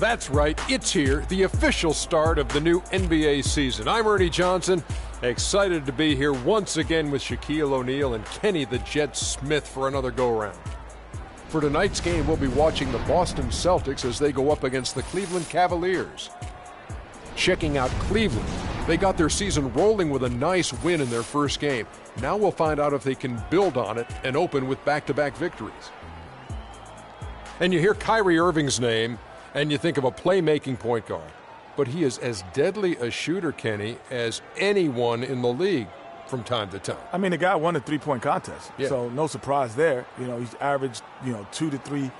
That's right, it's here, the official start of the new NBA season. I'm Ernie Johnson, excited to be here once again with Shaquille O'Neal and Kenny the Jet Smith for another go-round. For tonight's game, we'll be watching the Boston Celtics as they go up against the Cleveland Cavaliers. Checking out Cleveland, they got their season rolling with a nice win in their first game. Now we'll find out if they can build on it and open with back-to-back victories. And you hear Kyrie Irving's name, and you think of a playmaking point guard. But he is as deadly a shooter, Kenny, as anyone in the league from time to time. I mean, the guy won the three-point contest, so no surprise there. You know, he's averaged, 2 to 3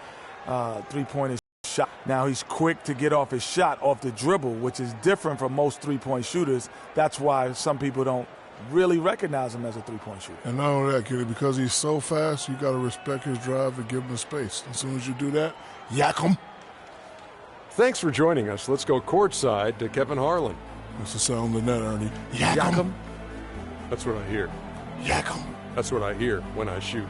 three-pointers shot. Now he's quick to get off his shot off the dribble, which is different from most three-point shooters. That's why some people don't really recognize him as a three-point shooter. And not only that, Kitty, because he's so fast, you got to respect his drive and give him the space. As soon as you do that, yak him. Thanks for joining us. Let's go courtside to Kevin Harlan. That's the sound of the net, Ernie. Yak him. That's what I hear. Yak him. That's what I hear when I shoot.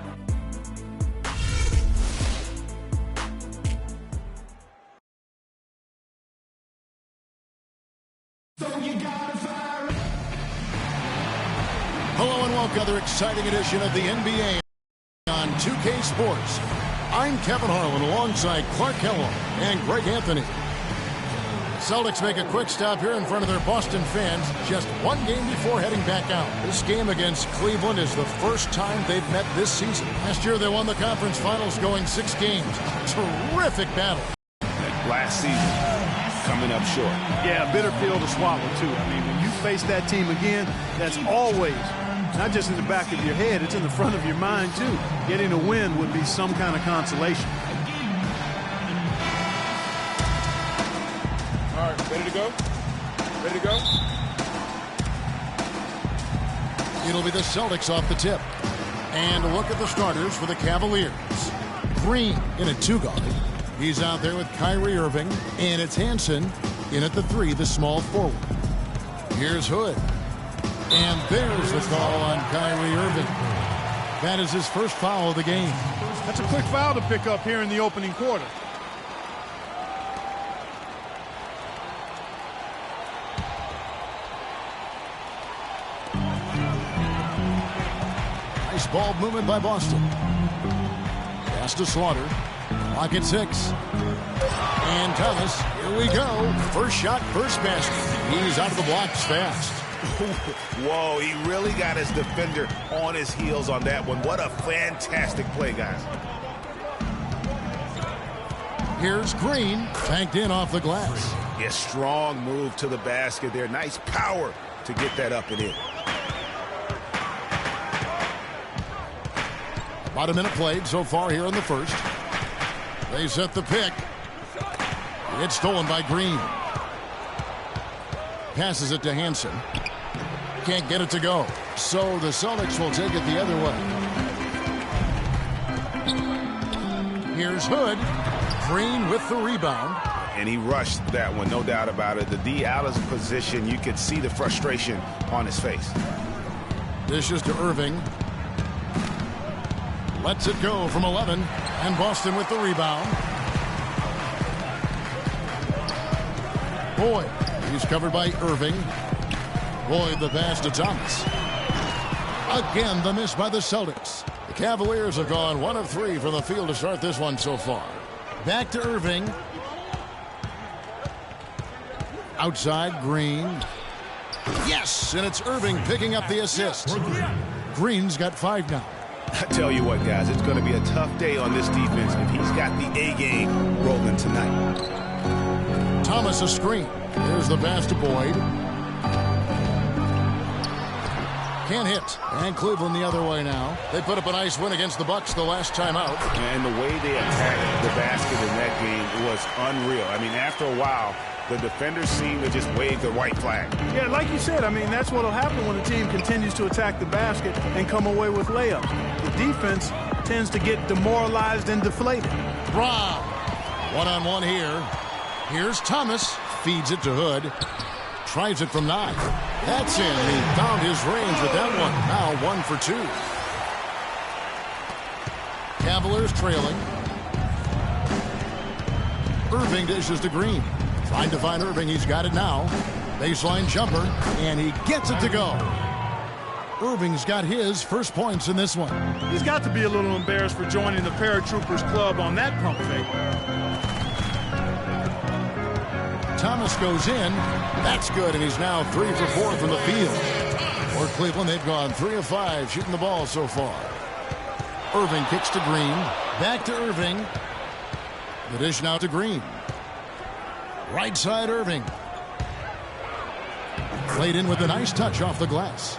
Hello and welcome to another exciting edition of the NBA on 2K Sports. I'm Kevin Harlan alongside Clark Kellogg and Greg Anthony. Celtics make a quick stop here in front of their Boston fans just one game before heading back out. This game against Cleveland is the first time they've met this season. Last year they won the conference finals going 6 games. Terrific battle. That last season coming up short. Yeah, a bitter pill to swallow too. I mean, when you face that team again, that's always not just in the back of your head, it's in the front of your mind too. Getting a win would be some kind of consolation. All right, ready to go? Ready to go? It'll be the Celtics off the tip. And look at the starters for the Cavaliers. Green in at 2-guard. He's out there with Kyrie Irving. And it's Hansen in at the 3, the small forward. Here's Hood. And there's the call on Kyrie Irving. That is his first foul of the game. That's a quick foul to pick up here in the opening quarter. Nice ball movement by Boston. Pass to Slaughter. Clock at 6. And Thomas, here we go. First shot, first basket. He's out of the blocks fast. Whoa, he really got his defender on his heels on that one. What a fantastic play, guys. Here's Green, banked in off the glass. Yeah, strong move to the basket there. Nice power to get that up and in. About a minute played so far here in the first. They set the pick. It's stolen by Green. Passes it to Hansen. Can't get it to go. So the Celtics will take it the other way. Here's Hood. Green with the rebound. And he rushed that one, no doubt about it. The D out of position, you could see the frustration on his face. Dishes to Irving. Lets it go from 11. And Boston with the rebound. Boyd. He's covered by Irving. Boyd the pass to Thomas. Again, the miss by the Celtics. The Cavaliers have gone 1 of 3 from the field to start this one so far. Back to Irving. Outside, Green. Yes, and it's Irving picking up the assist. Green's got 5 now. I tell you what, guys, it's going to be a tough day on this defense if he's got the A game rolling tonight. Thomas a screen. Here's the pass to Boyd. Can't hit. And Cleveland the other way now. They put up a nice win against the Bucks the last time out. And the way they attacked the basket in that game was unreal. I mean, after a while, the defenders seem to just wave the white flag. Yeah, like you said, I mean, that's what will happen when a team continues to attack the basket and come away with layups. The defense tends to get demoralized and deflated. Brown. One-on-one here. Here's Thomas. Feeds it to Hood. Tries it from 9. That's in. He found his range with that one. Now 1 for 2. Cavaliers trailing. Irving dishes to Green. Trying to find Irving. He's got it now. Baseline jumper, and he gets it to go. Irving's got his first points in this one. He's got to be a little embarrassed for joining the Paratroopers Club on that pump fake. Thomas goes in. That's good, and he's now 3 for 4 from the field. For Cleveland, they've gone 3 of 5 shooting the ball so far. Irving kicks to Green. Back to Irving. The dish now to Green. Right side Irving. Played in with a nice touch off the glass.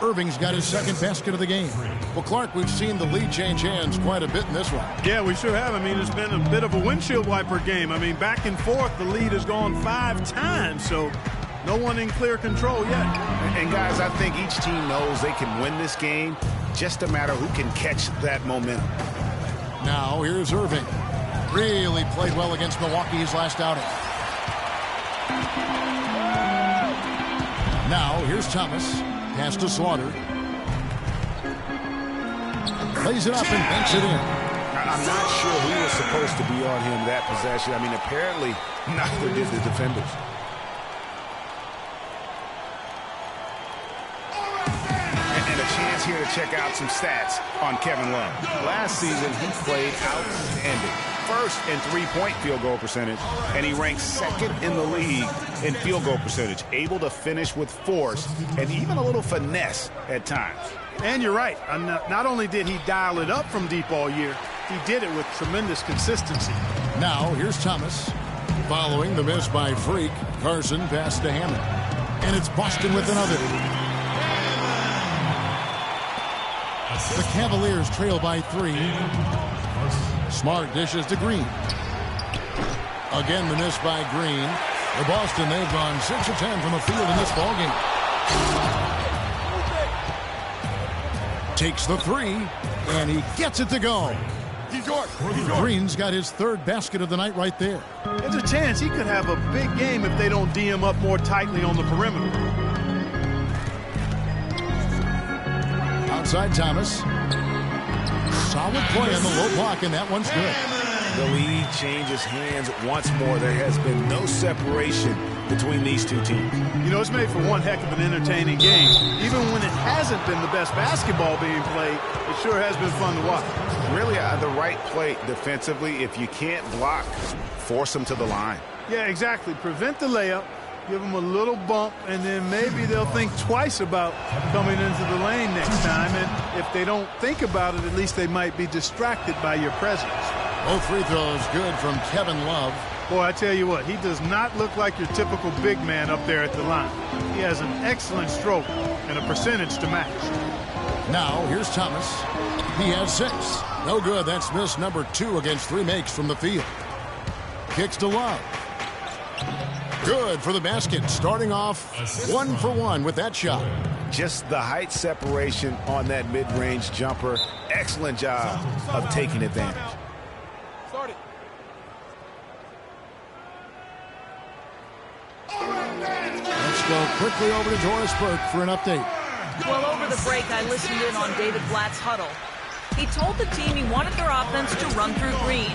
Irving's got his second basket of the game. Well, Clark, we've seen the lead change hands quite a bit in this one. Yeah, we sure have. I mean, it's been a bit of a windshield wiper game. I mean, back and forth, the lead has gone 5 times, so no one in clear control yet. And guys, I think each team knows they can win this game. Just a matter who can catch that momentum. Now, here's Irving. Really played well against Milwaukee his last outing. Now, here's Thomas. Pass to Slaughter. Lays it up and banks it in. I'm not sure who was supposed to be on him that possession. I mean, apparently, neither did the defenders. And a chance here to check out some stats on Kevin Love. Last season, he played outstanding. First in three-point field goal percentage, and he ranks second in the league in field goal percentage, able to finish with force and even a little finesse at times. And you're right. Not only did he dial it up from deep all year, he did it with tremendous consistency. Now, here's Thomas. Following the miss by Freak, Carson passed to Hammond. And it's Boston with another. The Cavaliers trail by 3. Smart dishes to Green. Again, the miss by Green. For Boston, they've gone 6 of 10 from the field in this ballgame. Takes the 3, and he gets it to go. Green's got his 3rd basket of the night right there. There's a chance he could have a big game if they don't D him up more tightly on the perimeter. Outside Thomas. Solid play on the low block, and that one's good. The lead changes hands once more. There has been no separation between these two teams. You know, it's made for one heck of an entertaining game. Even when it hasn't been the best basketball being played, it sure has been fun to watch. Really, the right play defensively. If you can't block, force them to the line. Yeah, exactly. Prevent the layup. Give them a little bump, and then maybe they'll think twice about coming into the lane next time. And if they don't think about it, at least they might be distracted by your presence. Both free throws good from Kevin Love. Boy, I tell you what, he does not look like your typical big man up there at the line. He has an excellent stroke and a percentage to match. Now, here's Thomas. He has 6. No good. That's miss number 2 against 3 makes from the field. Kicks to Love. Good for the basket, starting off 1 for 1 with that shot. Just the height separation on that mid-range jumper. Excellent job of taking advantage. Let's go quickly over to Doris Burke for an update. Well, over the break, I listened in on David Blatt's huddle. He told the team he wanted their offense to run through Green.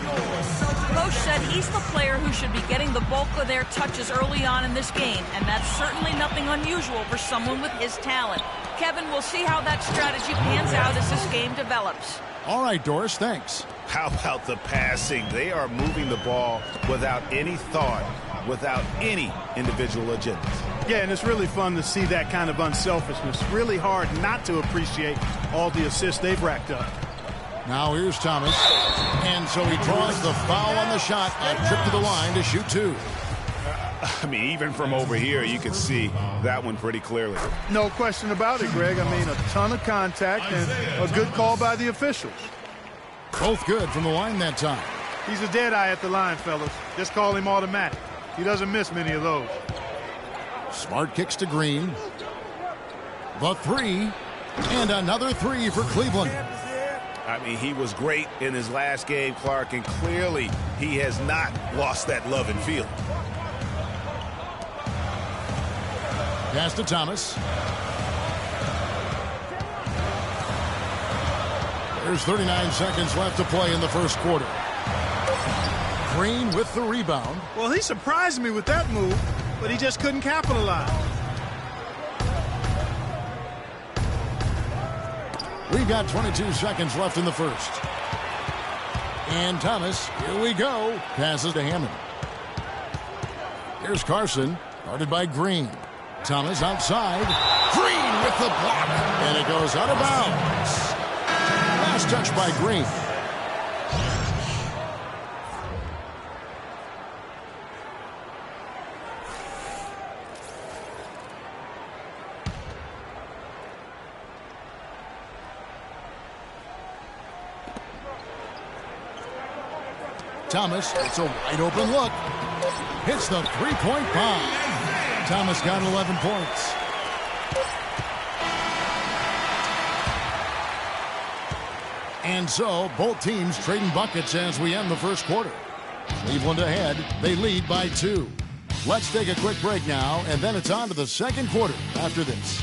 Coach said he's the player who should be getting the bulk of their touches early on in this game, and that's certainly nothing unusual for someone with his talent. Kevin, we'll see how that strategy pans out as this game develops. All right, Doris, thanks. How about the passing? They are moving the ball without any thought, without any individual agenda. Yeah, and it's really fun to see that kind of unselfishness. Really hard not to appreciate all the assists they've racked up. Now here's Thomas. And so he draws the foul on the shot. A trip to the line to shoot 2. I mean, even from over here, you can see that one pretty clearly. No question about it, Greg. I mean, a ton of contact and a good call by the officials. Both good from the line that time. He's a dead eye at the line, fellas. Just call him automatic. He doesn't miss many of those. Smart kicks to Green. The 3. And another 3 for Cleveland. I mean, he was great in his last game, Clark, and clearly he has not lost that love and feel. Pass to Thomas. There's 39 seconds left to play in the first quarter. Green with the rebound. Well, he surprised me with that move, but he just couldn't capitalize. We've got 22 seconds left in the first. And Thomas, here we go. Passes to Hammond. Here's Carson, guarded by Green. Thomas outside. Green with the block. And it goes out of bounds. Last touch by Green. Thomas, it's a wide open look. Hits the three-point bomb. Thomas got 11 points. And so both teams trading buckets as we end the first quarter. Cleveland ahead. They lead by 2. Let's take a quick break now, and then it's on to the second quarter after this.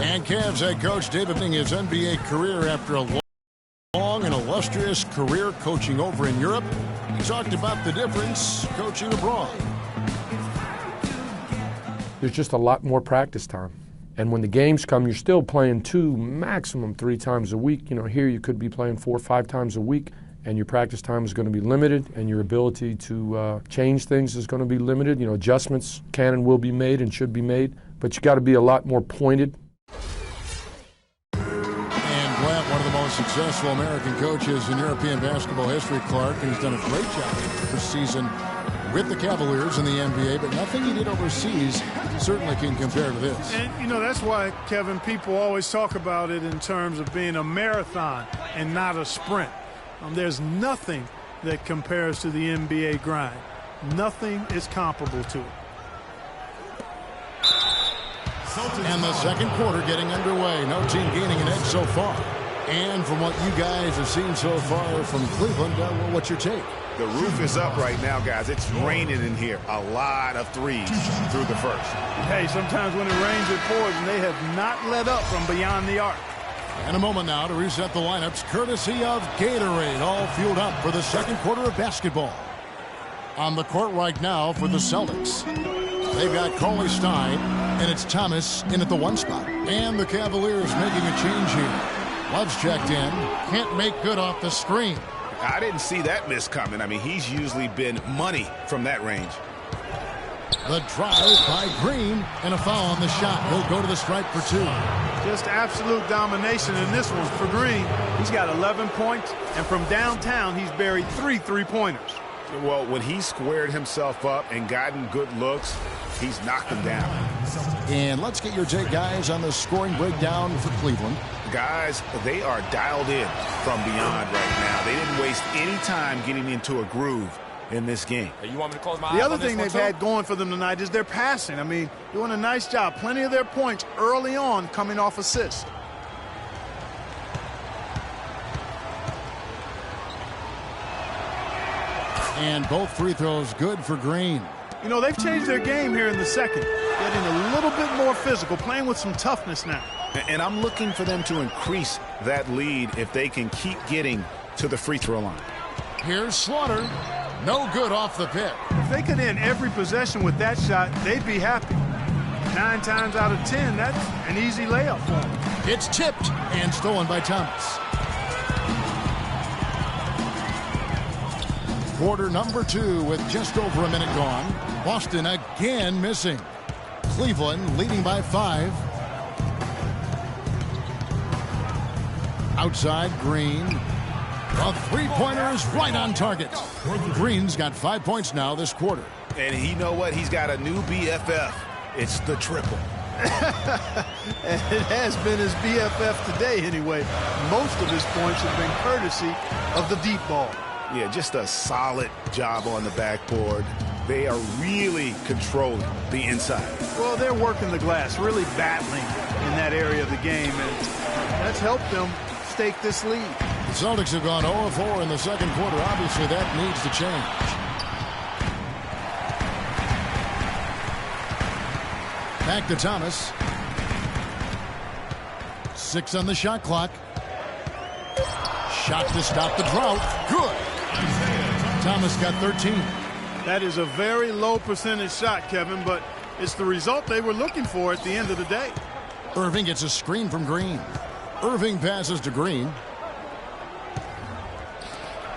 And Cavs head coach David beginning his NBA career after a long and illustrious career coaching over in Europe. He talked about the difference coaching abroad. There's just a lot more practice time. And when the games come, you're still playing 2, maximum 3 times a week. You know, here you could be playing 4 or 5 times a week, and your practice time is going to be limited, and your ability to change things is going to be limited. You know, adjustments can and will be made and should be made, but you got to be a lot more pointed. One of the most successful American coaches in European basketball history, Clark, and he's done a great job this season with the Cavaliers in the NBA, but nothing he did overseas certainly can compare to this. And, you know, that's why, Kevin, people always talk about it in terms of being a marathon and not a sprint. There's nothing that compares to the NBA grind. Nothing is comparable to it. And the second quarter getting underway. No team gaining an edge so far. And from what you guys have seen so far from Cleveland, what's your take? The roof is up right now, guys. It's raining in here. A lot of threes through the first. Hey, sometimes when it rains, it pours, and they have not let up from beyond the arc. And a moment now to reset the lineups, courtesy of Gatorade, all fueled up for the second quarter of basketball. On the court right now for the Celtics, they've got Cauley Stein, and it's Thomas in at the 1 spot. And the Cavaliers making a change here. Love's checked in. Can't make good off the screen. I didn't see that miss coming. I mean, he's usually been money from that range. The drive by Green, and a foul on the shot. He'll go to the stripe for 2. Just absolute domination in this one for Green. He's got 11 points, and from downtown, he's buried 3 3-pointers. Well, when he squared himself up and gotten good looks, he's knocked them down. And let's get your take, guys, on the scoring breakdown for Cleveland. Guys, they are dialed in from beyond right now. They didn't waste any time getting into a groove in this game. Hey, you want me to close my eyes? The other thing they've had going for them tonight is their passing. I mean, doing a nice job. Plenty of their points early on coming off assists. And both free throws good for Green. You know, they've changed their game here in the second. Getting a little bit more physical, playing with some toughness now. And I'm looking for them to increase that lead if they can keep getting to the free throw line. Here's Slaughter. No good off the pick. If they could end every possession with that shot, they'd be happy. 9 times out of 10, that's an easy layup for them. It's tipped and stolen by Thomas. Quarter number 2 with just over a minute gone. Boston again missing. Cleveland leading by 5. Outside Green. A three-pointer is right on target. Green's got 5 points now this quarter. And you know what? He's got a new BFF. It's the triple. And it has been his BFF today anyway. Most of his points have been courtesy of the deep ball. Yeah, just a solid job on the backboard. They are really controlling the inside. Well, they're working the glass, really battling in that area of the game, and that's helped them take this lead. The Celtics have gone 0-4 in the second quarter. Obviously, that needs to change. Back to Thomas. 6 on the shot clock. Shot to stop the drought. Good. Thomas got 13. That is a very low percentage shot, Kevin, but it's the result they were looking for at the end of the day. Irving gets a screen from Green. Irving passes to Green.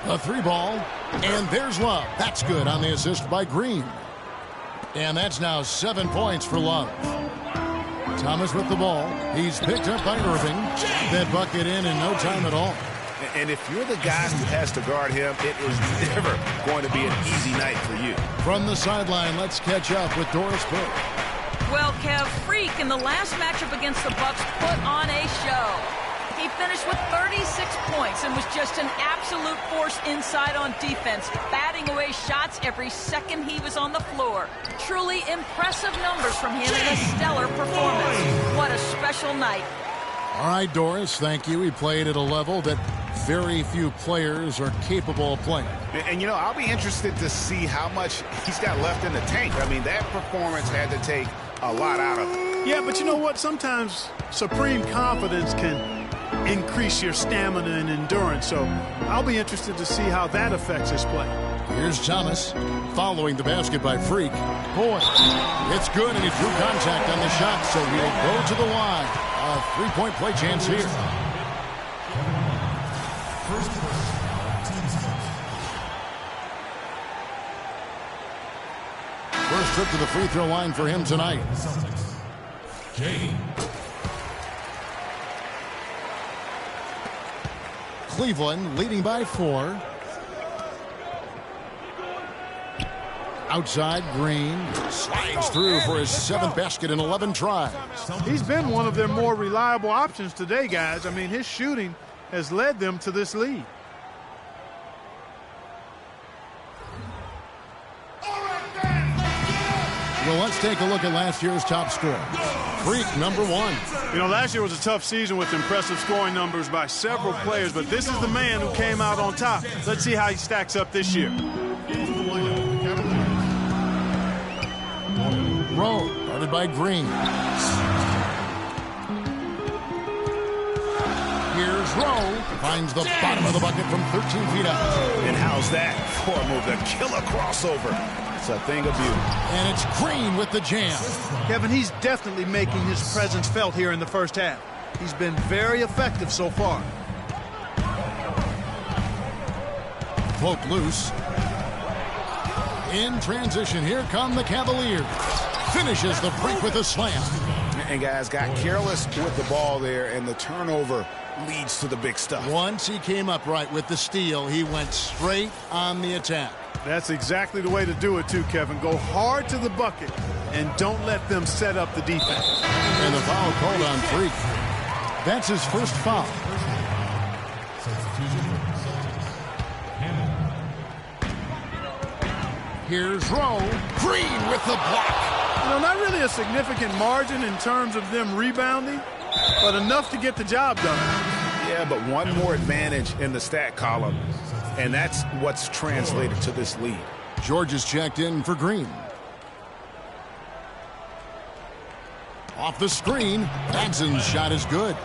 A 3-ball, and there's Love. That's good on the assist by Green. And that's now 7 points for Love. Thomas with the ball. He's picked up by Irving. That bucket in no time at all. And if you're the guy who has to guard him, it is never going to be an easy night for you. From the sideline, let's catch up with Doris Burke. Well, Kev, Freak in the last matchup against the Bucks put on a show. He finished with 36 points and was just an absolute force inside on defense, batting away shots every second he was on the floor. Truly impressive numbers from him and a stellar performance. What a special night. All right, Doris, thank you. He played at a level that very few players are capable of playing. And you know, I'll be interested to see how much he's got left in the tank. I mean, that performance had to take a lot out of him. Yeah, but you know what? Sometimes supreme confidence can increase your stamina and endurance. So I'll be interested to see how that affects his play. Here's Thomas following the basket by Freak. Boy, it's good, and he drew contact on the shot, so he'll go to the line. A 3-point play chance here. First trip to the free throw line for him tonight. Cleveland leading by 4. Outside, Green slides through for his 7th basket in 11 tries. He's been one of their more reliable options today, guys. I mean, his shooting has led them to this lead. Well, let's take a look at last year's top scorer. Freak, number 1. You know, last year was a tough season with impressive scoring numbers by several players, but this is the man who came out on top. Let's see how he stacks up this year. Rowe, guarded by Green. Here's Rowe. Finds the bottom of the bucket from 13 feet out. And how's that for a move? The killer crossover. It's a thing of beauty. And it's Green with the jam. Kevin, he's definitely making his presence felt here in the first half. He's been very effective so far. Poke loose. In transition, here come the Cavaliers. Finishes the break with a slam. And guys got careless with the ball there, and the turnover leads to the big stuff. Once he came up right with the steal, he went straight on the attack. That's exactly the way to do it too, Kevin. Go hard to the bucket and don't let them set up the defense. And the foul called on Freak. That's his first foul. Here's Rowe. Green with the block. You know, not really a significant margin in terms of them rebounding, but enough to get the job done. Yeah, but one more advantage in the stat column, and that's what's translated to this lead. George is checked in for Green. Off the screen, Jackson's shot is good.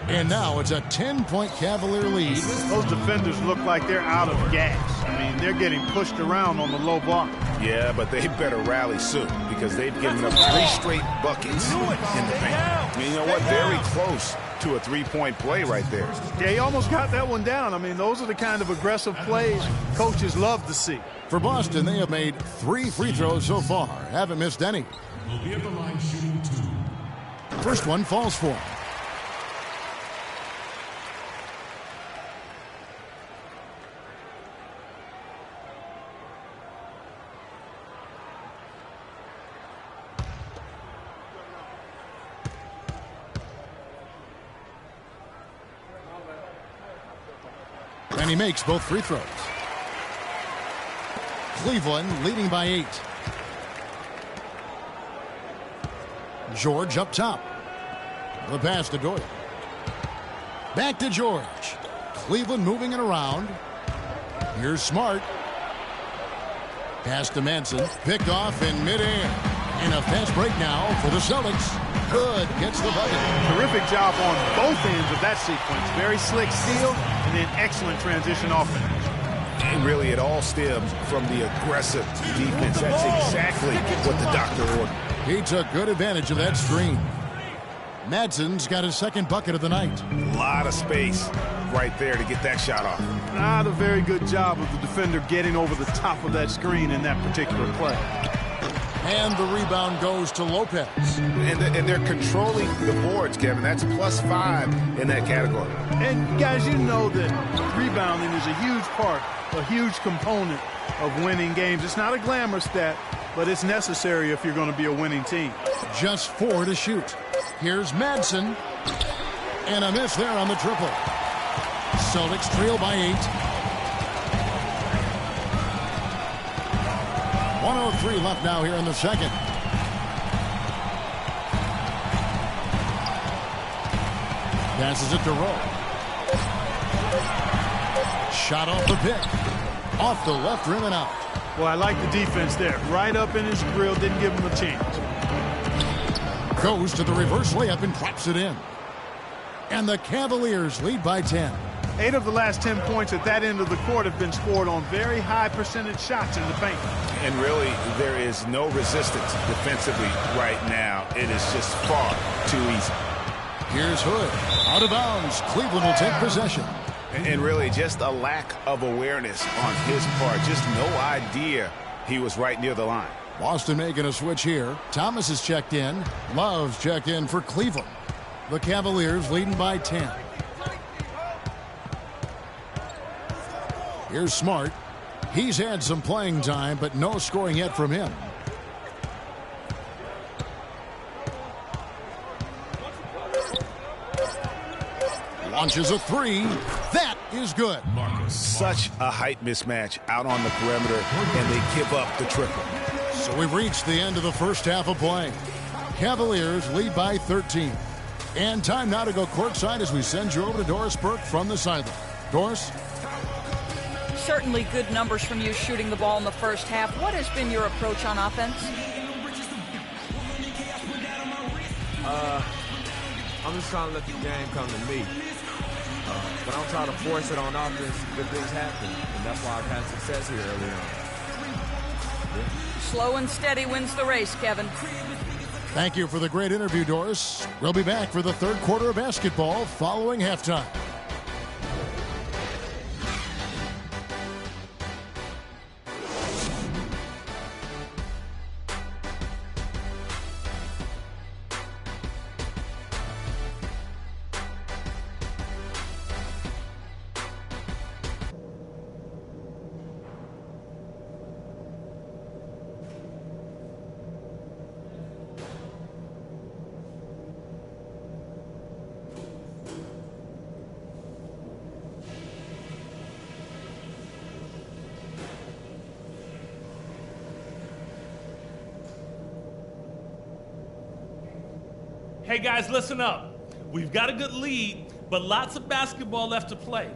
And now it's a 10-point Cavalier lead. Those defenders look like they're out of gas. I mean, they're getting pushed around on the low block. Yeah, but they better rally soon because they've given up 3 straight buckets in the paint. I mean, you know what? Very close to a 3-point play right there. Yeah, he almost got that one down. I mean, those are the kind of aggressive plays coaches love to see. For Boston, they have made 3 free throws so far. Haven't missed any. Will be at the line shooting 2. First one falls for him. And he makes both free throws. Cleveland leading by 8. George up top. The pass to Doyle. Back to George. Cleveland moving it around. Here's Smart. Pass to Manson. Picked off in midair. And a fast break now for the Celtics. Good. Gets the bucket. Terrific job on both ends of that sequence. Very slick steal and then excellent transition offense. And really, it all stems from the aggressive defense. That's exactly what the doctor ordered. He took good advantage of that screen. Madsen's got his second bucket of the night. A lot of space right there to get that shot off. Not a very good job of the defender getting over the top of that screen in that particular play. And the rebound goes to Lopez. And they're controlling the boards, Kevin. That's +5 in that category. And guys, you know that rebounding is a huge part, a huge component of winning games. It's not a glamour stat, but it's necessary if you're going to be a winning team. Just 4 to shoot. Here's Madsen. And a miss there on the triple. Celtics trail by 8. 1:03 left now here in the second. Passes it to Rowe. Shot off the pick. Off the left rim and out. Well, I like the defense there. Right up in his grill, didn't give him a chance. Goes to the reverse layup and drops it in. And the Cavaliers lead by 10. 8 of the last 10 points at that end of the court have been scored on very high percentage shots in the paint. And really, there is no resistance defensively right now. It is just far too easy. Here's Hood. Out of bounds. Cleveland will take possession. And really, just a lack of awareness on his part. Just no idea he was right near the line. Boston making a switch here. Thomas is checked in. Love's checked in for Cleveland. The Cavaliers leading by 10. Here's Smart. He's had some playing time, but no scoring yet from him. Launches a 3. That is good. Such a height mismatch out on the perimeter, and they give up the triple. So we've reached the end of the first half of play. Cavaliers lead by 13. And time now to go courtside as we send you over to Doris Burke from the sideline. Doris? Certainly good numbers from you shooting the ball in the first half. What has been your approach on offense? I'm just trying to let the game come to me. But I don't try to force it on offense. Good things happen, and that's why I've had success here early on. Slow and steady wins the race, Kevin. Thank you for the great interview, Doris. We'll be back for the third quarter of basketball following halftime. Hey guys, listen up. We've got a good lead, but lots of basketball left to play.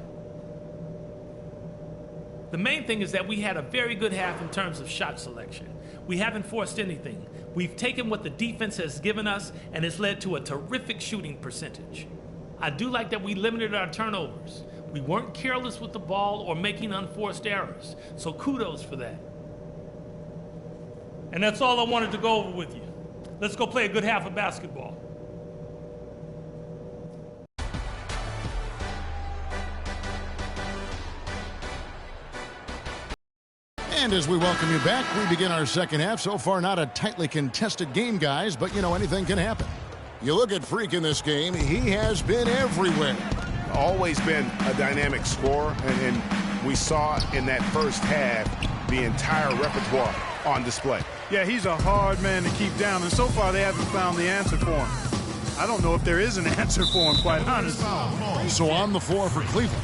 The main thing is that we had a very good half in terms of shot selection. We haven't forced anything. We've taken what the defense has given us, and it's led to a terrific shooting percentage. I do like that we limited our turnovers. We weren't careless with the ball or making unforced errors, so kudos for that. And that's all I wanted to go over with you. Let's go play a good half of basketball. And as we welcome you back, we begin our second half. So far, not a tightly contested game, guys, but, you know, anything can happen. You look at Freak in this game, he has been everywhere. Always been a dynamic scorer, and we saw in that first half the entire repertoire on display. Yeah, he's a hard man to keep down, and so far they haven't found the answer for him. I don't know if there is an answer for him, quite honestly. So on the floor for Cleveland,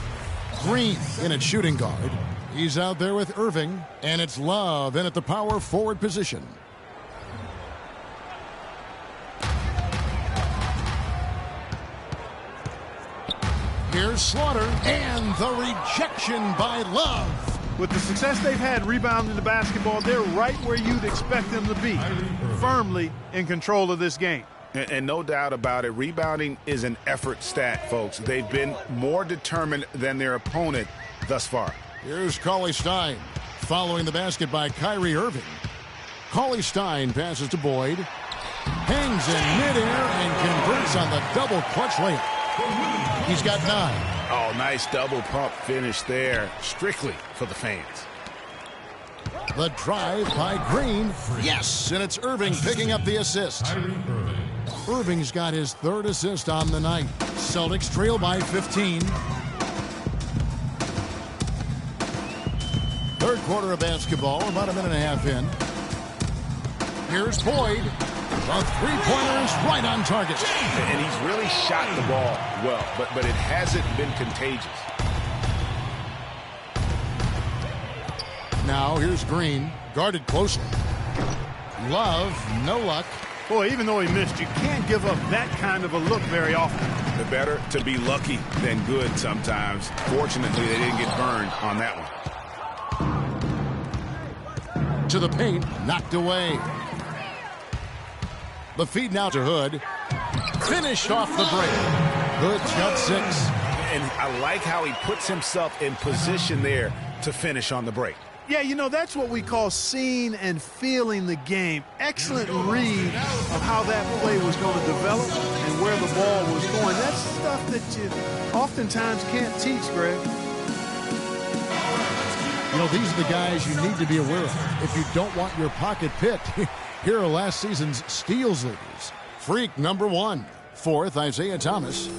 Green in at shooting guard. He's out there with Irving, and it's Love in at the power forward position. Here's Slaughter, and the rejection by Love. With the success they've had rebounding the basketball, they're right where you'd expect them to be, firmly in control of this game. And no doubt about it, rebounding is an effort stat, folks. They've been more determined than their opponent thus far. Here's Cauley-Stein, following the basket by Kyrie Irving. Cauley-Stein passes to Boyd, hangs in midair, and converts on the double clutch layup. He's got 9. Oh, nice double pump finish there, strictly for the fans. The drive by Green. Yes, and it's Irving picking up the assist. Irving's got his 3rd assist on the night. Celtics trail by 15. 3rd quarter of basketball, about a minute and a half in. Here's Boyd. The three-pointer is right on target. And he's really shot the ball well, but it hasn't been contagious. Now here's Green, guarded closely. Love, no luck. Boy, even though he missed, you can't give up that kind of a look very often. The better to be lucky than good sometimes. Fortunately, they didn't get burned on that one. To the paint, knocked away. The feed now to Hood. Finished off the break. Hood's got 6. And I like how he puts himself in position there to finish on the break. Yeah, you know, that's what we call seeing and feeling the game. Excellent read of how that play was going to develop and where the ball was going. That's stuff that you oftentimes can't teach, Greg. You know, these are the guys you need to be aware of if you don't want your pocket picked. Here are last season's steals leaders. Freak number 1. 4th, Isaiah Thomas.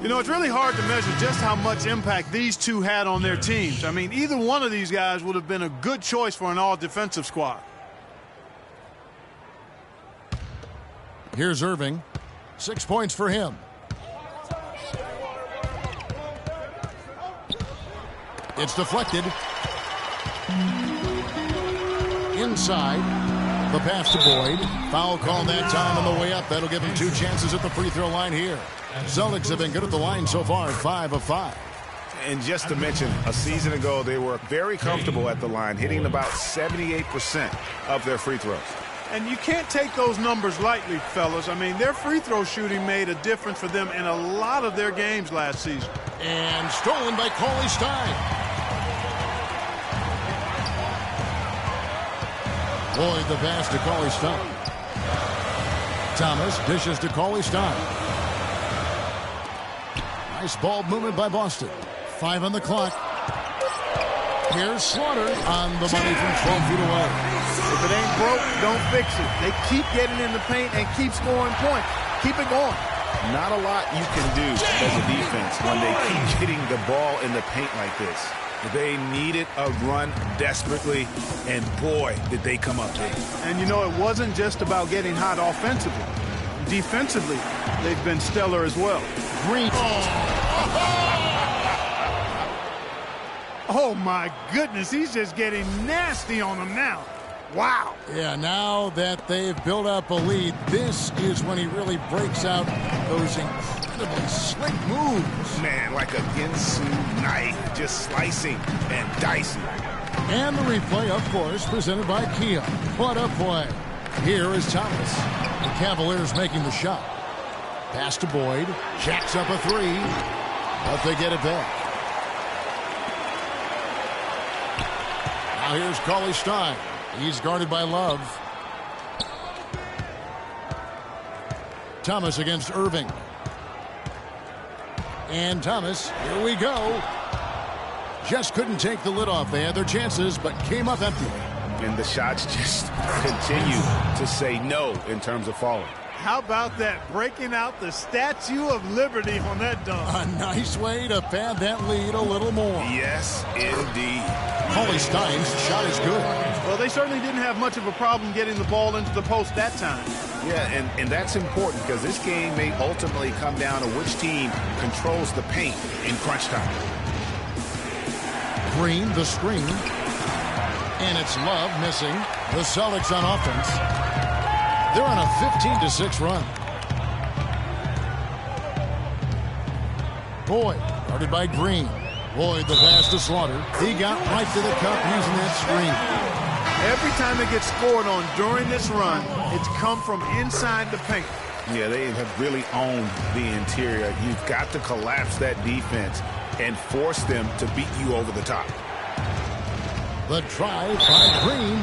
You know, it's really hard to measure just how much impact these two had on their teams. I mean, either one of these guys would have been a good choice for an all-defensive squad. Here's Irving. 6 points for him. It's deflected. Inside. The pass to Boyd. Foul call that time on the way up. That'll give him 2 chances at the free throw line here. Celtics have been good at the line so far, 5 of 5. And just to mention, a season ago, they were very comfortable at the line, hitting about 78% of their free throws. And you can't take those numbers lightly, fellas. I mean, their free throw shooting made a difference for them in a lot of their games last season. And stolen by Cauley-Stein. Boyd the pass to Cauley-Stein. Thomas dishes to Cauley-Stein. Nice ball movement by Boston. 5 on the clock. Here's Slaughter on the money from 12 feet away. If it ain't broke, don't fix it. They keep getting in the paint and keep scoring points. Keep it going. Not a lot you can do as a defense when they keep getting the ball in the paint like this. They needed a run desperately, and boy, did they come up big. And you know, it wasn't just about getting hot offensively. Defensively, they've been stellar as well. Green. Oh, my goodness, he's just getting nasty on them now. Wow. Yeah, now that they've built up a lead, this is when he really breaks out those incredibly slick moves. Man, like a Ginsu knife, just slicing and dicing. And the replay, of course, presented by Kia. What a play. Here is Thomas. The Cavaliers making the shot. Pass to Boyd. Jacks up a 3. But they get it back. Now here's Cauley-Stein. He's guarded by Love. Thomas against Irving. And Thomas, here we go. Just couldn't take the lid off. They had their chances, but came up empty. And the shots just continue to say no in terms of falling. How about that? Breaking out the Statue of Liberty on that dunk. A nice way to pad that lead a little more. Yes, indeed. Cauley-Stein's shot is good. Well, they certainly didn't have much of a problem getting the ball into the post that time. Yeah, and that's important because this game may ultimately come down to which team controls the paint in crunch time. Green, the screen. And it's Love missing. The Celtics on offense. They're on a 15-6 run. Boyd Guarded by Green. Lloyd the pass to Slaughter. He got right to the cup using that screen. Every time it gets scored on during this run, it's come from inside the paint. Yeah, they have really owned the interior. You've got to collapse that defense and force them to beat you over the top. The try by Green.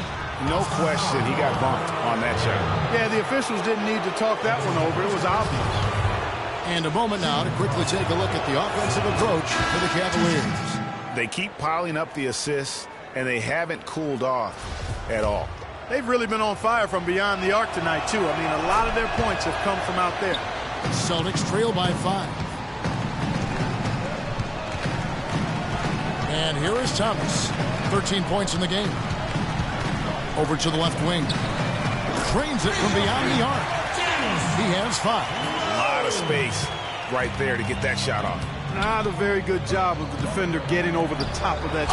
No question, he got bumped on that shot. Yeah, the officials didn't need to talk that one over. It was obvious. And a moment now to quickly take a look at the offensive approach for the Cavaliers. They keep piling up the assists, and they haven't cooled off at all. They've really been on fire from beyond the arc tonight, too. I mean, a lot of their points have come from out there. Celtics trail by 5. And here is Thomas. 13 points in the game. Over to the left wing. Trains it from beyond the arc. He has 5. A lot of space right there to get that shot off. Not a very good job of the defender getting over the top of that.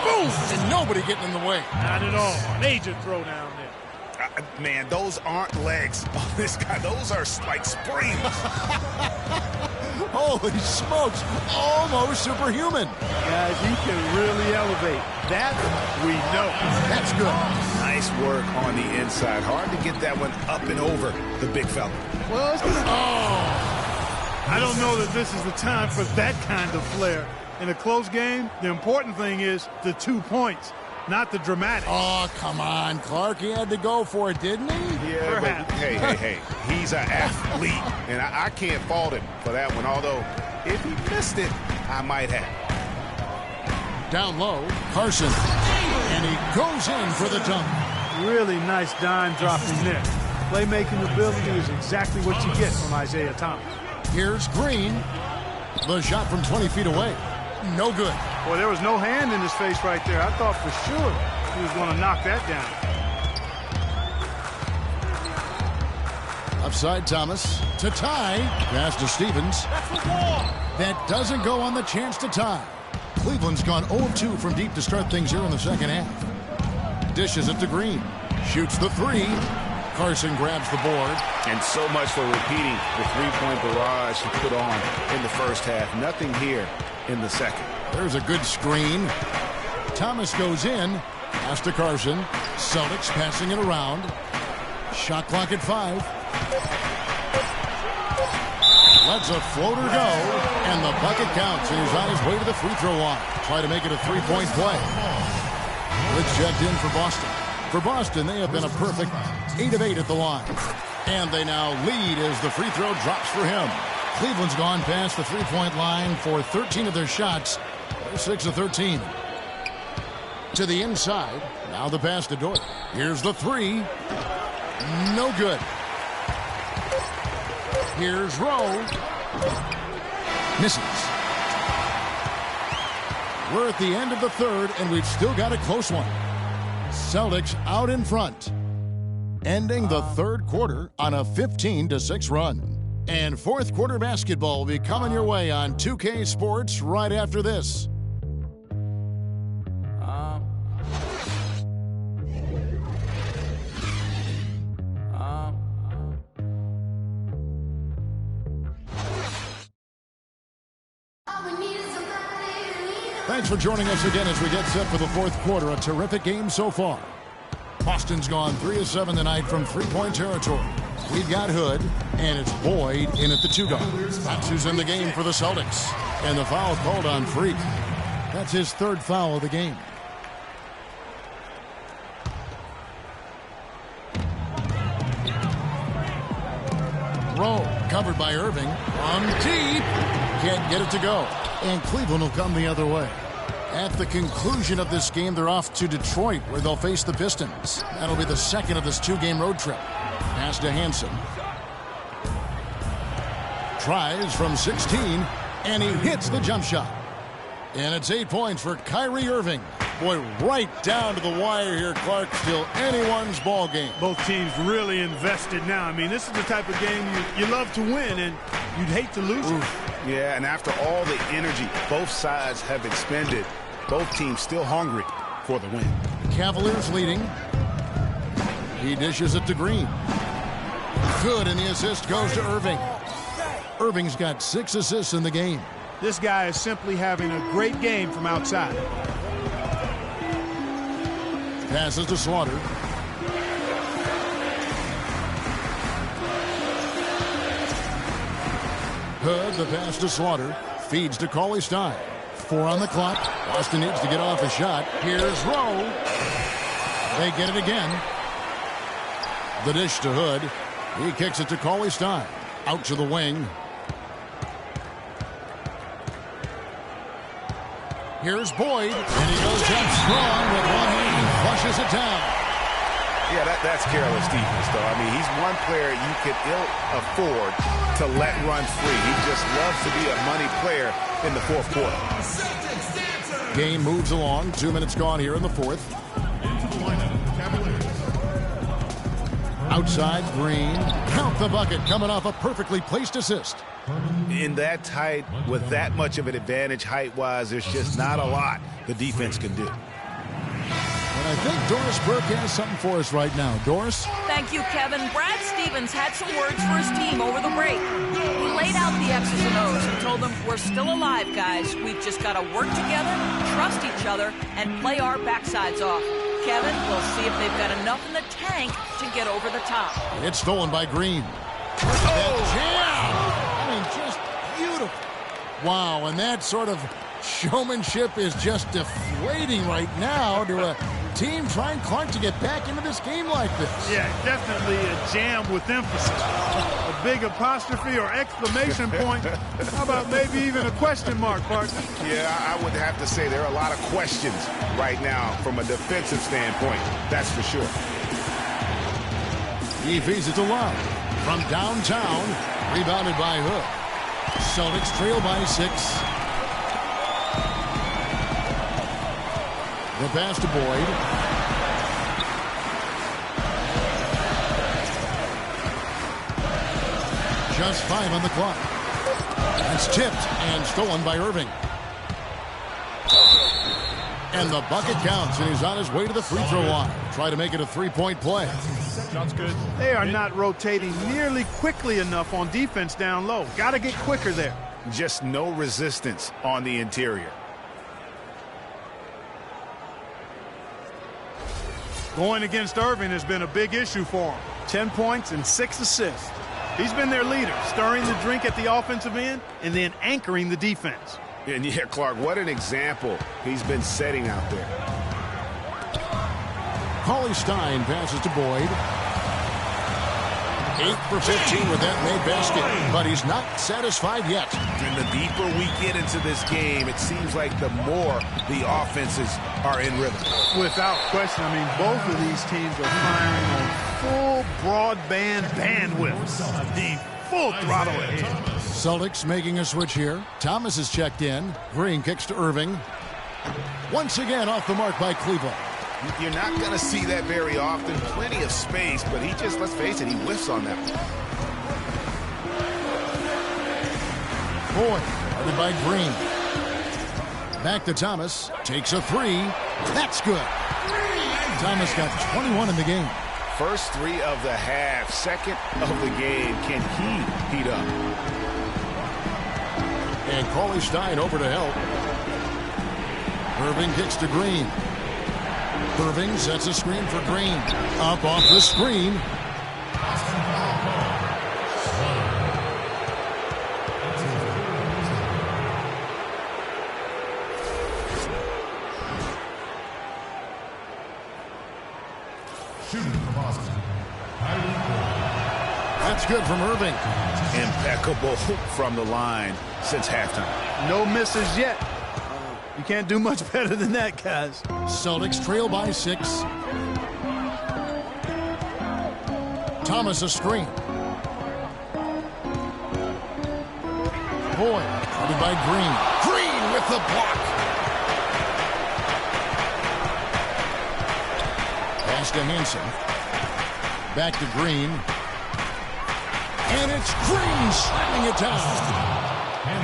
Boom! And nobody getting in the way. Not at all. Major throw down there. Man, those aren't legs on this guy. Those are like springs. Holy smokes. Almost superhuman. Guys, he can really elevate. That we know. That's good. Nice work on the inside. Hard to get that one up and over the big fella. Well, I don't know that this is the time for that kind of flair. In a close game, the important thing is the 2 points, not the dramatic. Oh, come on, Clark. He had to go for it, didn't he? Yeah, but hey. He's an athlete, and I can't fault him for that one. Although, if he missed it, I might have. Down low, Carson. And he goes in for the dunk. Really nice dime dropping there. Playmaking ability is exactly what you get from Isaiah Thomas. Here's Green. The shot from 20 feet away. No good. Well, there was no hand in his face right there. I thought for sure he was going to knock that down. Upside Thomas to tie. Pass to Stevens. That doesn't go on the chance to tie. Cleveland's gone 0-2 from deep to start things here in the second half. Dishes it to Green. Shoots the 3. Carson grabs the board. And so much for repeating the three-point barrage he put on in the first half. Nothing here in the second. There's a good screen. Thomas goes in. Pass to Carson. Celtics passing it around. Shot clock at 5. Lets a floater go. And the bucket counts. And he's on his way to the free throw line. Try to make it a three-point play. It's checked in for Boston. For Boston, they have been a perfect 8 of 8 at the line. And they now lead as the free throw drops for him. Cleveland's gone past the three-point line for 13 of their shots. They're 6 of 13. To the inside. Now the pass to Dort. Here's the 3. No good. Here's Rowe. Misses. We're at the end of the third, and we've still got a close one. Celtics out in front, ending the third quarter on a 15-6 run. And fourth quarter basketball will be coming your way on 2K Sports right after this. Thanks for joining us again as we get set for the fourth quarter. A terrific game so far. Boston's gone 3 of 7 tonight from three-point territory. We've got Hood, and it's Boyd in at the 2-guard. That's who's in the game for the Celtics. And the foul called on Freak. That's his third foul of the game. Rowe covered by Irving. On deep. Can't get it to go. And Cleveland will come the other way. At the conclusion of this game, they're off to Detroit, where they'll face the Pistons. That'll be the second of this 2-game road trip. Pass to Hansen. Tries from 16, and he hits the jump shot. And it's 8 points for Kyrie Irving. Boy, right down to the wire here, Clark. Still anyone's ball game. Both teams really invested now. I mean, this is the type of game you love to win, and you'd hate to lose it. Yeah, and after all the energy both sides have expended, both teams still hungry for the win. Cavaliers leading. He dishes it to Green. Good, and the assist goes to Irving. Irving's got 6 assists in the game. This guy is simply having a great game from outside. Passes to Slaughter. Hood, the pass to Slaughter. Feeds to Cauley-Stein. 4 on the clock. Boston needs to get off a shot. Here's Rowe. They get it again. The dish to Hood. He kicks it to Cauley-Stein. Out to the wing. Here's Boyd. And he goes up strong with one hand and flushes it down. Yeah, that's careless defense, though. I mean, he's one player you could ill afford to let run free. He just loves to be a money player in the fourth quarter. Game moves along. 2 minutes gone here in the fourth. Outside, Green. Count the bucket, coming off a perfectly placed assist. In that tight, with that much of an advantage height-wise, there's just not a lot the defense can do. And I think Doris Burke has something for us right now. Doris? Thank you, Kevin. Brad Stevens had some words for his team over the break. He laid out the X's and O's and told them, we're still alive, guys. We've just got to work together, trust each other, and play our backsides off. Kevin, we'll see if they've got enough in the tank to get over the top. It's stolen by Green. That jam! I mean, just beautiful. Wow, and that sort of showmanship is just deflating right now to a team trying Clark to get back into this game like this. Yeah, definitely a jam with emphasis. A big apostrophe or exclamation point. How about maybe even a question mark, partner? Yeah, I would have to say there are a lot of questions right now from a defensive standpoint. That's for sure. He feeds it to Love. From downtown, rebounded by Hood. Celtics trail by 6. The pass to Boyd. Just 5 on the clock. It's tipped and stolen by Irving. And the bucket counts, and he's on his way to the free throw line. Try to make it a 3-point play. Sounds good. They are not rotating nearly quickly enough on defense down low. Got to get quicker there. Just no resistance on the interior. Going against Irving has been a big issue for him. 10 points and 6 assists. He's been their leader, stirring the drink at the offensive end and then anchoring the defense. And yeah, Clark, what an example he's been setting out there. Cauley-Stein passes to Boyd. 8 for 15 with that made basket, but he's not satisfied yet. And the deeper we get into this game, it seems like the more the offenses are in rhythm. Without question, I mean, both of these teams are firing on full broadband bandwidth. The full throttle ahead. Celtics making a switch here. Thomas is checked in. Green kicks to Irving. Once again off the mark by Cleveland. You're not going to see that very often. Plenty of space, but he just, let's face it, he whiffs on that one. Boyd, guarded by Green. Back to Thomas. Takes a 3. That's good. Thomas got 21 in the game. First 3 of the half. Second of the game. Can he heat up? And Cauley-Stein over to help. Irving kicks to Green. Irving sets a screen for Green. Up off the screen. That's good from Irving. Impeccable from the line since halftime. No misses yet. You can't do much better than that, guys. Celtics trail by 6. Thomas a screen. Boyd, guarded by Green. Green with the block. Pass to Hansen. Back to Green. And it's Green slamming it down.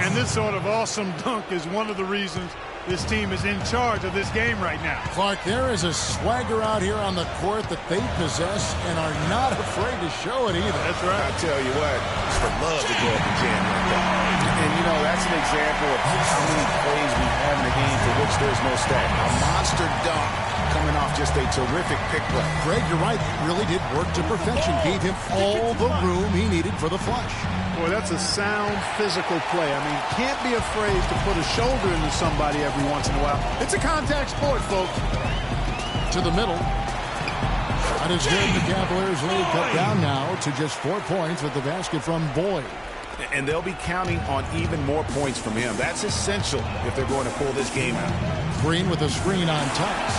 And this sort of awesome dunk is one of the reasons this team is in charge of this game right now. Clark, there is a swagger out here on the court that they possess and are not afraid to show it either. That's right. I tell you what, it's the love to go up and jam like that. And, you know, that's an example of how many plays we have in a game for which there's no stat. A monster dunk coming off just a terrific pick play. Greg, you're right. Really did work to perfection. Gave him all the room he needed for the flush. Boy, that's a sound physical play. I mean, can't be afraid to put a shoulder into somebody every once in a while. It's a contact sport, folks. To the middle. That is good. The Cavaliers lead cut down now to just 4 points with the basket from Boyd. And they'll be counting on even more points from him. That's essential if they're going to pull this game out. Green with a screen on Tucks.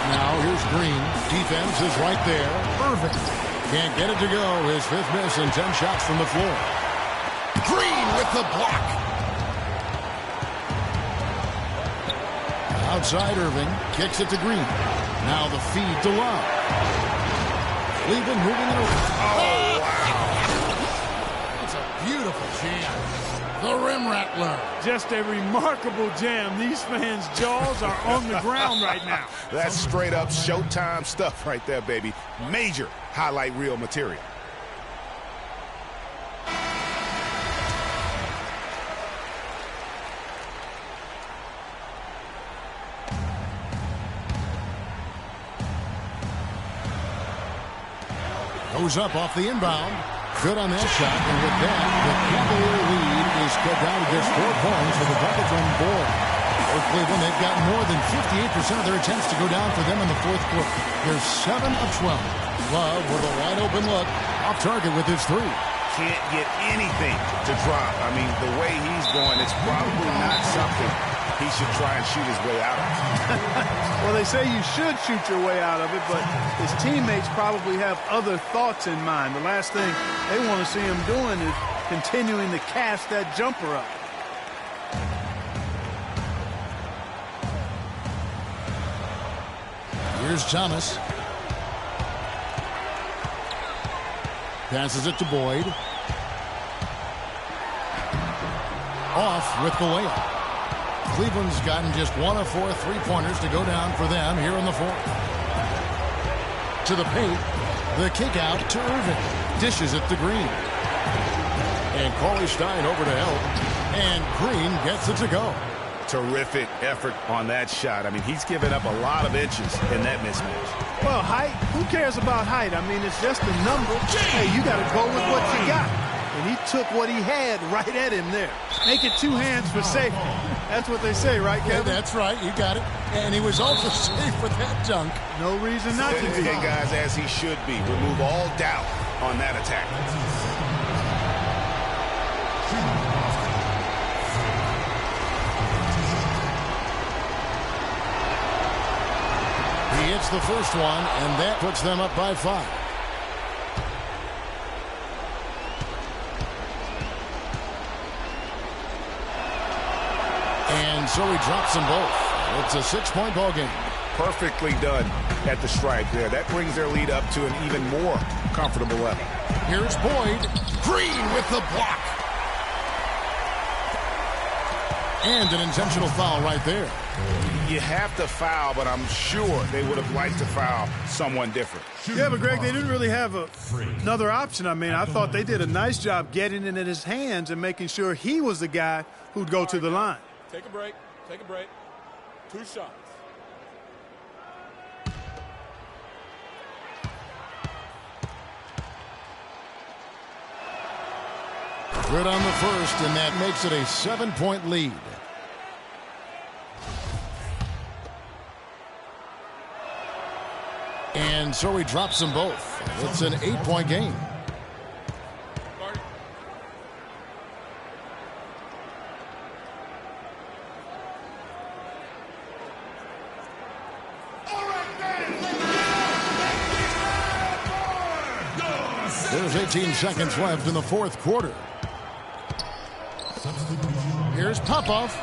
Now here's Green. Defense is right there. Irving can't get it to go. His 5th miss and 10 shots from the floor. Green with the block. Outside Irving. Kicks it to Green. Now the feed to Love. Cleveland moving it over. Oh, wow. It's a beautiful jam. The rim rattler. Just a remarkable jam. These fans' jaws are on the ground right now. That's straight up Showtime stuff right there, baby. Major highlight reel material. Goes up off the inbound. Good on that shot. And with that, the Cavalier lead is cut down to just 4 points for the bucket from Boyd. For Cleveland, they've got more than 58% of their attempts to go down for them in the 4th quarter. They're 7 of 12. Love with a wide open look. Off target with his 3. Can't get anything to drop. I mean, the way he's going, it's probably not something he should try and shoot his way out of. Well, they say you should shoot your way out of it, but his teammates probably have other thoughts in mind. The last thing they want to see him doing is continuing to cast that jumper up. Here's Thomas. Passes it to Boyd. Off with the layup. Cleveland's gotten just 1 of 4 3-pointers to go down for them here in the 4th. To the paint. The kick out to Irving. Dishes it to Green. And Corey Stein over to help. And Green gets it to go. Terrific effort on that shot. I mean, he's given up a lot of inches in that mismatch. Well, height, who cares about height? I mean, it's just a number. Hey, you got to go with what you got. And he took what he had right at him there. Make it 2 hands for safety. That's what they say, right, Kevin? Yeah, that's right. You got it. And he was also safe with that dunk. No reason not to be. And guys, as he should be. Remove all doubt on that attack. He hits the first one, and that puts them up by 5. And so he drops them both. It's a 6-point ball game. Perfectly done at the stripe there. That brings their lead up to an even more comfortable level. Here's Boyd. Green with the block. And an intentional foul right there. You have to foul, but I'm sure they would have liked to foul someone different. Yeah, but Greg, they didn't really have another option. I mean, I thought they did a nice job getting it in his hands and making sure he was the guy who'd go to the line. Take a break. Take a break. 2 shots. Good on the first, and that makes it a 7-point lead. And so he drops them both. It's an 8-point game. There's 18 seconds left in the 4th quarter. Here's Popov.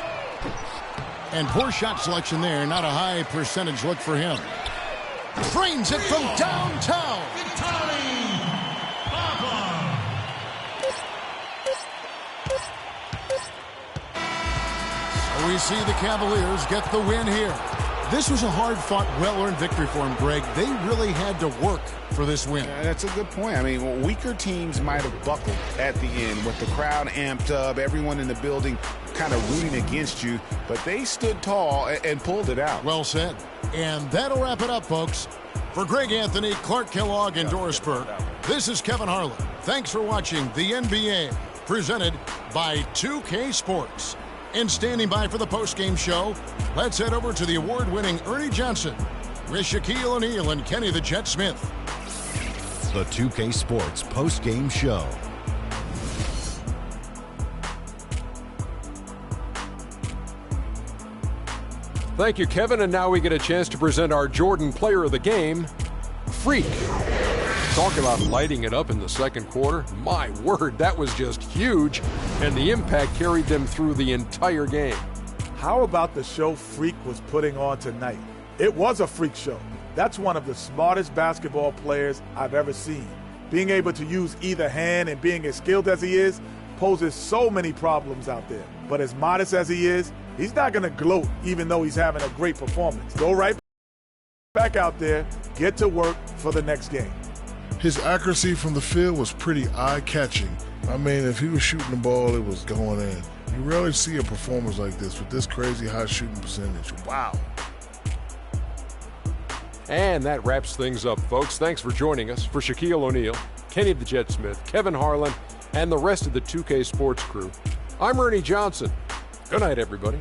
And poor shot selection there. Not a high percentage look for him. Frames it from downtown. We see the Cavaliers get the win here. This was a hard-fought, well-earned victory for them, Greg. They really had to work for this win. That's a good point. I mean, weaker teams might have buckled at the end with the crowd amped up, everyone in the building kind of rooting against you, but they stood tall and pulled it out. Well said. And that'll wrap it up, folks. For Greg Anthony, Clark Kellogg, and Doris Burke, this is Kevin Harlan. Thanks for watching the NBA, presented by 2K Sports. And standing by for the postgame show, let's head over to the award-winning Ernie Johnson with Shaquille O'Neal and Kenny the Jet Smith. The 2K Sports postgame show. Thank you, Kevin. And now we get a chance to present our Jordan Player of the Game, Freak. Talk about lighting it up in the second quarter. My word, that was just huge. And the impact carried them through the entire game. How about the show Freak was putting on tonight? It was a freak show. That's one of the smartest basketball players I've ever seen. Being able to use either hand and being as skilled as he is poses so many problems out there. But as modest as he is, he's not going to gloat even though he's having a great performance. Go right back out there, get to work for the next game. His accuracy from the field was pretty eye-catching. I mean, if he was shooting the ball, it was going in. You rarely see a performance like this with this crazy high shooting percentage. Wow. And that wraps things up, folks. Thanks for joining us. For Shaquille O'Neal, Kenny the Jet Smith, Kevin Harlan, and the rest of the 2K Sports crew, I'm Ernie Johnson. Good night, everybody.